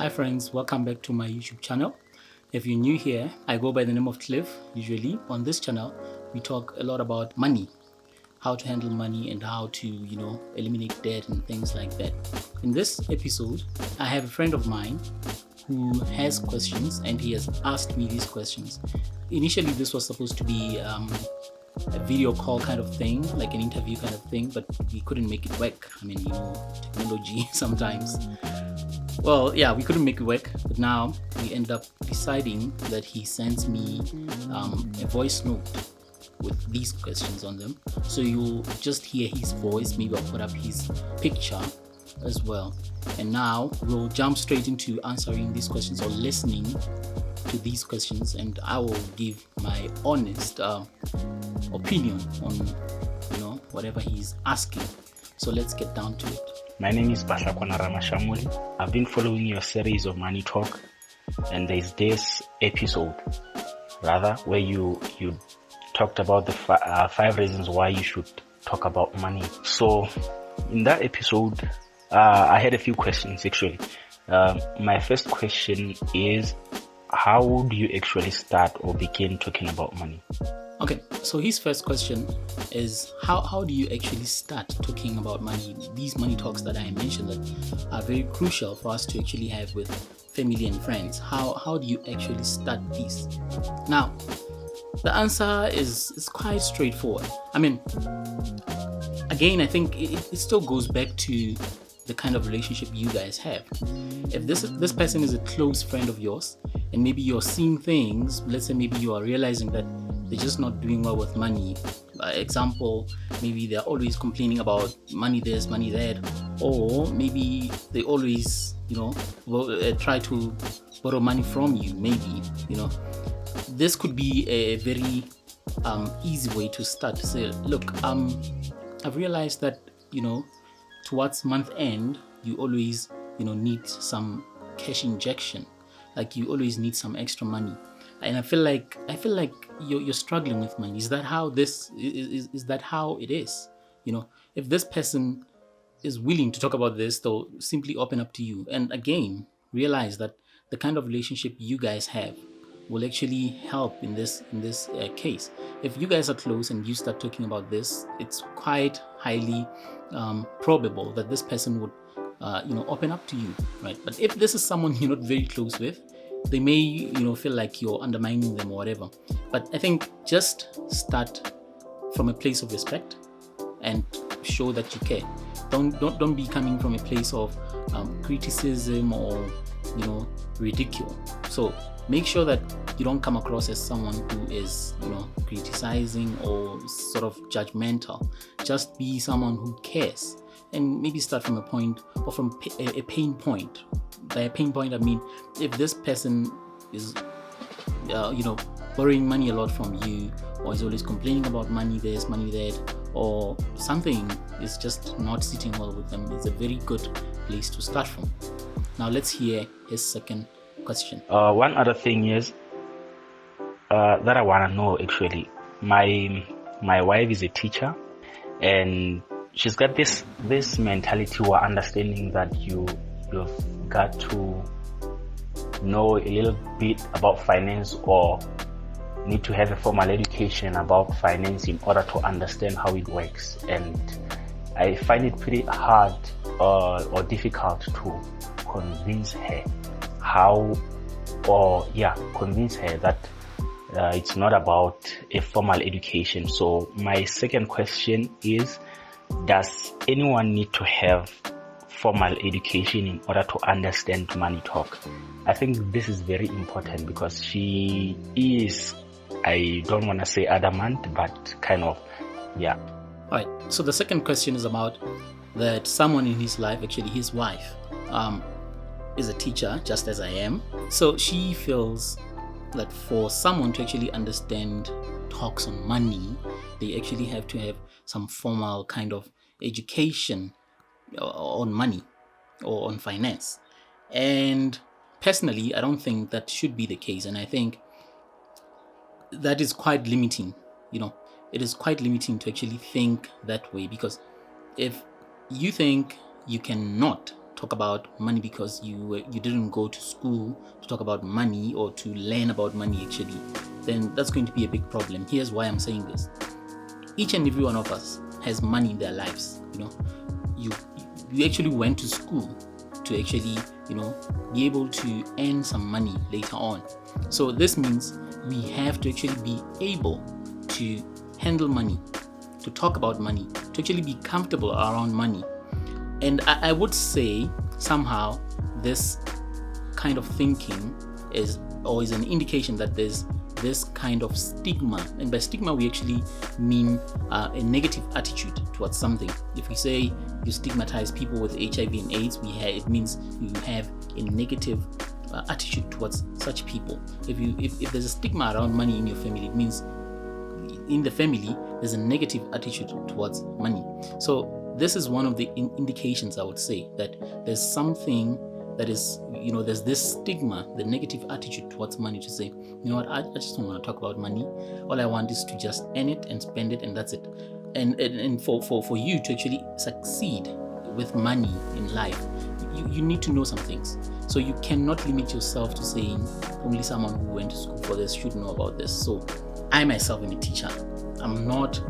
Hi friends, welcome back to my YouTube channel. If you're new here, I go by the name of Cliff. Usually on this channel, we talk a lot about money, how to handle money and how to, eliminate debt and things like that. In this episode, I have a friend of mine who has questions and he has asked me these questions. Initially, this was supposed to be a video call kind of thing, like an interview kind of thing, but we couldn't make it work. Technology sometimes. Well, yeah, we couldn't make it work, but now we end up deciding that he sends me a voice note with these questions on them. So you'll just hear his voice. Maybe I'll put up his picture as well. And now we'll jump straight into answering these questions or listening to these questions, and I will give my honest opinion on whatever he's asking. So let's get down to it. My name is Bahlakoana Ramashamole. I've been following your series of Money Talk, and there's this episode where you talked about the 5 reasons why you should talk about money. So in that episode, I had a few questions actually. My first question is, how do you actually start or begin talking about money? Okay, so his first question is how do you actually start talking about money? These money talks that I mentioned that are very crucial for us to actually have with family and friends. How do you actually start this? Now, the answer is quite straightforward. Again, I think it still goes back to the kind of relationship you guys have. If this person is a close friend of yours, and maybe you're seeing things, let's say maybe you are realizing that they're just not doing well with money. Example, maybe they're always complaining about money this, money that, or maybe they always, try to borrow money from you. Maybe, this could be a very easy way to start to say, look, I've realized that, towards month end, you always, need some cash injection. Like you always need some extra money. And I feel like you're struggling with money. Is that how this is that how it is? If this person is willing to talk about this, they'll simply open up to you. And again, realize that the kind of relationship you guys have will actually help in this case. If you guys are close and you start talking about this, it's quite highly probable that this person would open up to you, right? But if this is someone you're not very close with, they may feel like you're undermining them or whatever. But I think just start from a place of respect and show that you care. Don't be coming from a place of criticism or ridicule. So make sure that you don't come across as someone who is criticizing or sort of judgmental. Just be someone who cares, and maybe start from a point or from a pain point. By a pain point, I mean if this person is borrowing money a lot from you, or is always complaining about money this, money that, or something is just not sitting well with them, it's a very good place to start from. Now let's hear his second question. One other thing is that I want to know actually. My wife is a teacher, and she's got this mentality or understanding that you've got to know a little bit about finance or need to have a formal education about finance in order to understand how it works. And I find it pretty hard or difficult to convince her that it's not about a formal education. So my second question is, does anyone need to have formal education in order to understand money talk? I think this is very important because she is, I don't want to say adamant, but kind of, yeah. All right. So the second question is about that someone in his life, actually his wife, is a teacher, just as I am. So she feels that for someone to actually understand talks on money, they actually have to have some formal kind of education on money or on finance. And personally, I don't think that should be the case. And I think that is quite limiting. It is quite limiting to actually think that way, because if you think you cannot talk about money because you didn't go to school to talk about money or to learn about money actually, then that's going to be a big problem. Here's why I'm saying this. Each and every one of us has money in their lives. You actually went to school to actually be able to earn some money later on. So this means we have to actually be able to handle money, to talk about money, to actually be comfortable around money. And I would say somehow this kind of thinking is an indication that there's this kind of stigma. And by stigma, we actually mean a negative attitude towards something. If we say you stigmatize people with HIV and AIDS, it means you have a negative attitude towards such people. If there's a stigma around money in your family, it means in the family there's a negative attitude towards money. So this is one of the indications, I would say, that there's something that is, there's this stigma, the negative attitude towards money, to say, I just don't want to talk about money. All I want is to just earn it and spend it, and that's it. And for you to actually succeed with money in life, you need to know some things. So you cannot limit yourself to saying only someone who went to school for this should know about this. So I myself am a teacher. I'm not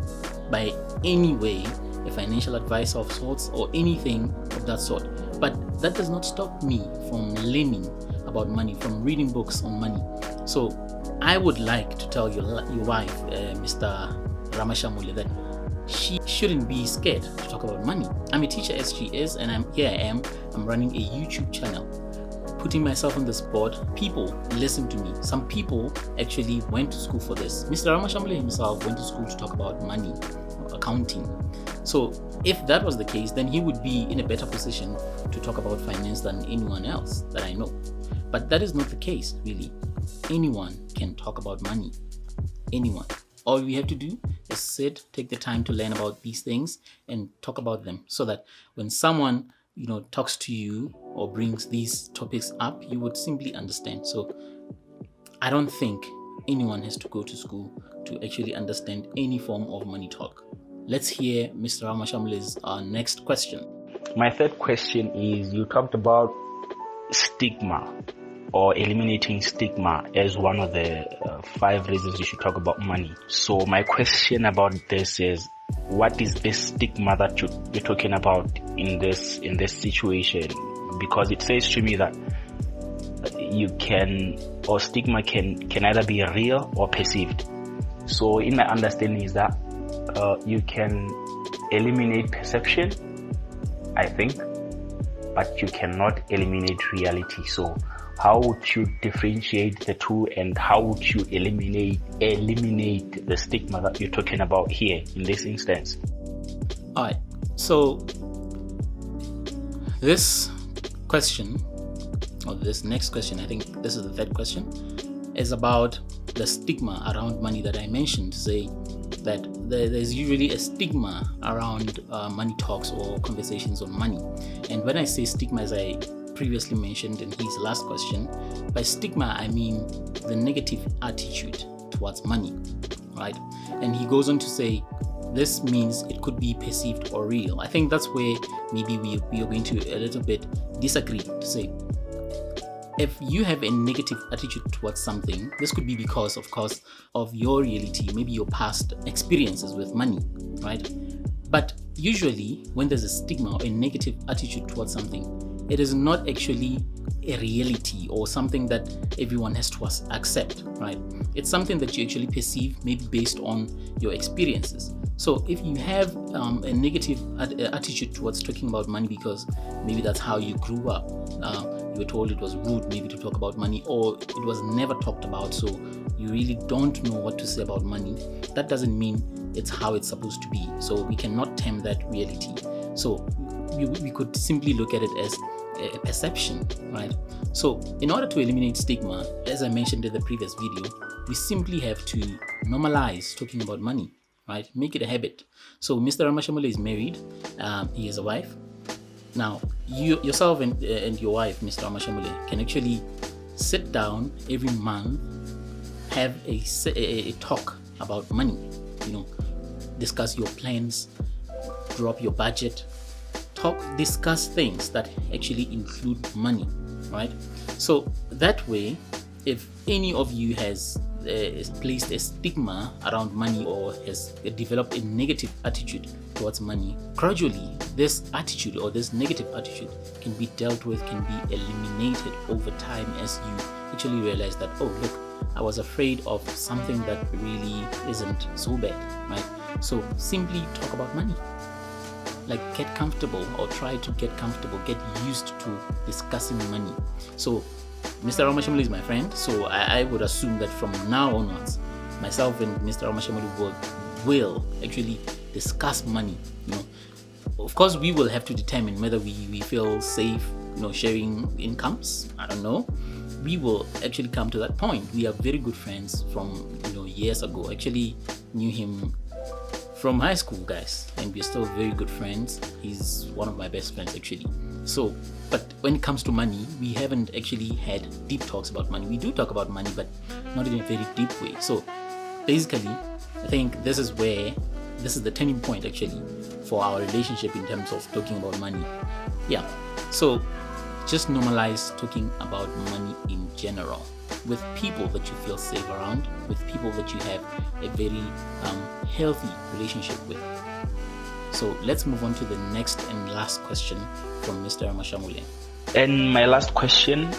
by any way a financial advisor of sorts or anything of that sort. But that does not stop me from learning about money, from reading books on money. So I would like to tell your wife, Mr. Ramashamole, that she shouldn't be scared to talk about money. I'm a teacher as she is, and I'm running a YouTube channel, putting myself on the spot. People listen to me. Some people actually went to school for this. Mr. Ramashamole himself went to school to talk about money, accounting. So if that was the case, then he would be in a better position to talk about finance than anyone else that I know. But that is not the case, really. Anyone can talk about money. Anyone. All we have to do is sit, take the time to learn about these things and talk about them, so that when someone talks to you or brings these topics up, you would simply understand. So I don't think anyone has to go to school to actually understand any form of money talk. Let's hear Mr. Ramashamole's next question. My third question is, you talked about stigma or eliminating stigma as one of the 5 reasons you should talk about money. So my question about this is, what is this stigma that you're talking about in this situation? Because it says to me that stigma can either be real or perceived. So in my understanding is that you can eliminate perception, I think, but you cannot eliminate reality. So how would you differentiate the two, and how would you eliminate the stigma that you're talking about here in this instance? All right. So this question, or this next question, I think this is the third question, is about the stigma around money that I mentioned. Say that there's usually a stigma around money talks or conversations on money. And when I say stigma, as I previously mentioned in his last question, by stigma I mean the negative attitude towards money, right? And he goes on to say this means it could be perceived or real. I think that's where maybe we are going to a little bit disagree, to say if you have a negative attitude towards something, this could be because, of course, of your reality, maybe your past experiences with money, right? But usually when there's a stigma or a negative attitude towards something, it is not actually a reality or something that everyone has to accept, right? It's something that you actually perceive, maybe based on your experiences. So if you have a negative attitude towards talking about money because maybe that's how you grew up, you were told it was rude maybe to talk about money, or it was never talked about, so you really don't know what to say about money, that doesn't mean it's how it's supposed to be. So we cannot term that reality. So we could simply look at it as a perception, right? So in order to eliminate stigma, as I mentioned in the previous video, we simply have to normalize talking about money, right? Make it a habit. So Mr. Ramashamole is married. He has a wife. Now, yourself and your wife, Mr. Ramashamole, can actually sit down every month, have a talk about money, discuss your plans, drop your budget, discuss things that actually include money, right? So that way, if any of you has placed a stigma around money or has developed a negative attitude towards money, gradually this attitude or this negative attitude can be dealt with, can be eliminated over time as you actually realize that, oh look, I was afraid of something that really isn't so bad, right? So simply talk about money. Like, get comfortable, or try to get comfortable, get used to discussing money. So Mr. Ramashamole is my friend, so I would assume that from now onwards, myself and Mr. Ramashamole will actually discuss money. Of course, we will have to determine whether we feel safe, sharing incomes. I don't know. We will actually come to that point. We are very good friends from years ago. Actually knew him from high school, guys, and we're still very good friends. He's one of my best friends actually. So, but when it comes to money, we haven't actually had deep talks about money. We do talk about money, but not in a very deep way. So basically, I think this is the turning point actually for our relationship in terms of talking about money. Yeah, so just normalize talking about money in general with people that you feel safe around, with people that you have a very healthy relationship with. So let's move on to the next and last question from Mr. Ramashamole. And my last question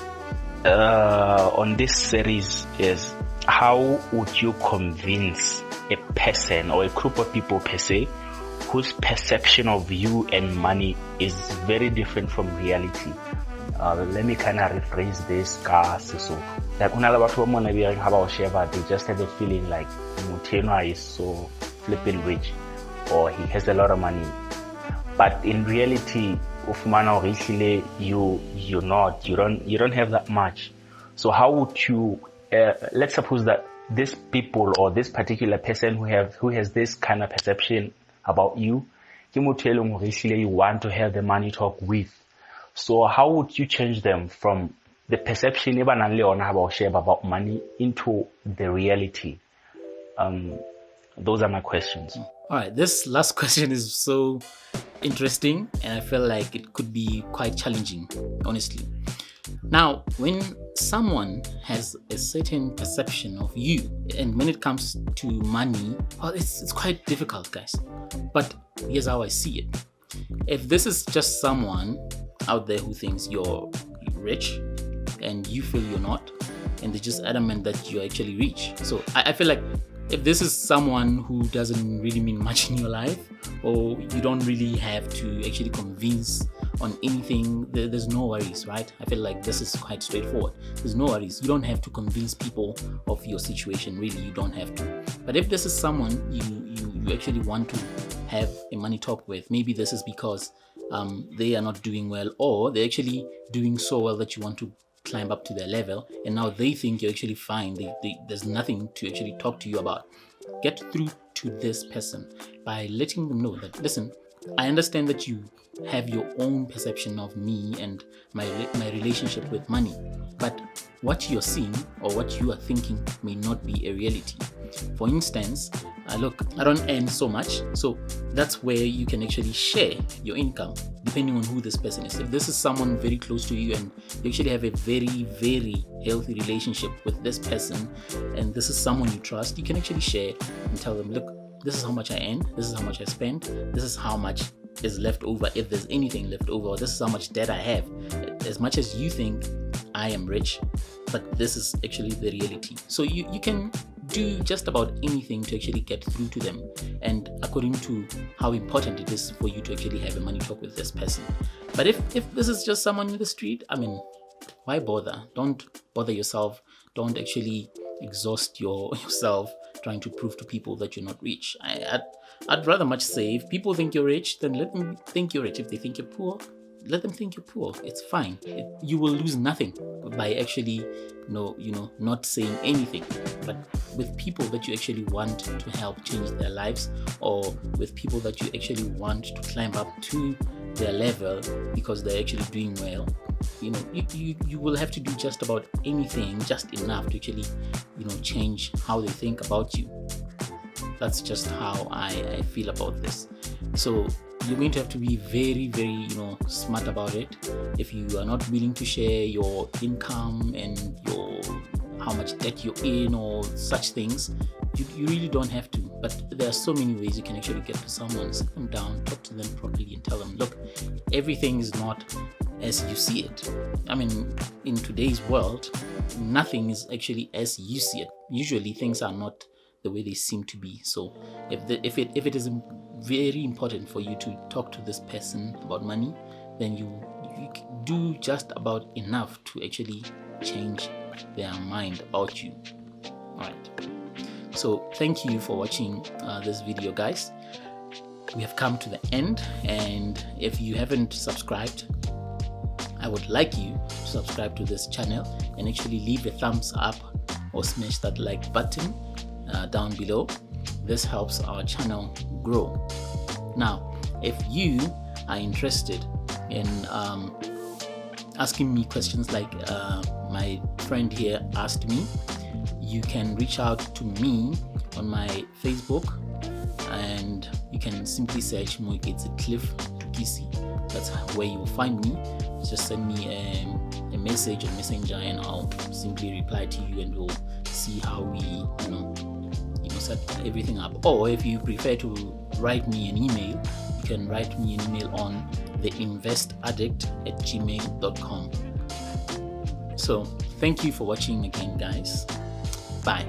on this series is, how would you convince a person or a group of people per se whose perception of you and money is very different from reality? Let me kind of rephrase this. Like, they just have a feeling like Mutena is so flipping rich, or he has a lot of money. But in reality, you're not. You don't have that much. So how would you? Let's suppose that this people or this particular person who has this kind of perception about you, you want to have the money talk with. So how would you change them from the perception about money into the reality? Those are my questions. All right, this last question is so interesting, and I feel like it could be quite challenging, honestly. Now, when someone has a certain perception of you, and when it comes to money, well, it's quite difficult, guys. But here's how I see it. If this is just someone out there who thinks you're rich and you feel you're not, and they're just adamant that you're actually rich. So I feel like if this is someone who doesn't really mean much in your life, or you don't really have to actually convince on anything, there's no worries, right? I feel like this is quite straightforward. There's no worries. You don't have to convince people of your situation, really. You don't have to. But if this is someone you actually want to have a money talk with, maybe this is because they are not doing well, or they're actually doing so well that you want to climb up to their level, and now they think you're actually fine. There's nothing to actually talk to you about. Get through to this person by letting them know that, listen, I understand that you have your own perception of me and my relationship with money, but what you're seeing or what you are thinking may not be a reality. For instance, look, I don't earn so much, so that's where you can actually share your income depending on who this person is. If this is someone very close to you and you actually have a very, very healthy relationship with this person, and this is someone you trust, you can actually share and tell them, look, this is how much I earn, this is how much I spend, this is how much is left over, if there's anything left over, or this is how much debt I have. As much as you think I am rich, but this is actually the reality. So you can do just about anything to actually get through to them, and according to how important it is for you to actually have a money talk with this person. But if this is just someone in the street, I mean, why bother? Don't bother yourself. Don't actually exhaust yourself trying to prove to people that you're not rich. I'd rather much say, if people think you're rich, then let them think you're rich. If they think you're poor, let them think you're poor. It's fine. You will lose nothing by actually not saying anything. But with people that you actually want to help change their lives, or with people that you actually want to climb up to their level because they're actually doing well, you will have to do just about anything, just enough to actually change how they think about you. That's just how I feel about this. So you're going to have to be very, very, smart about it. If you are not willing to share your income and your how much debt you're in or such things, you really don't have to. But there are so many ways you can actually get to someone, sit them down, talk to them properly, and tell them, look, everything is not as you see it. I mean, in today's world, nothing is actually as you see it. Usually things are not the way they seem to be. So if it is very important for you to talk to this person about money, then you do just about enough to actually change their mind about you. All right. So thank you for watching this video, guys. We have come to the end, and if you haven't subscribed, I would like you to subscribe to this channel and actually leave a thumbs up or smash that like button down below. This helps our channel grow. Now, if you are interested in asking me questions like my friend here asked me, you can reach out to me on my Facebook, and you can simply search Moeketsi Cliff Tukisi. That's where you will find me. Just send me a message on Messenger, and I'll simply reply to you, and we'll see how we set everything up. Or if you prefer to write me an email, you can write me an email on theinvestaddict@gmail.com. So thank you for watching again, guys. Bye.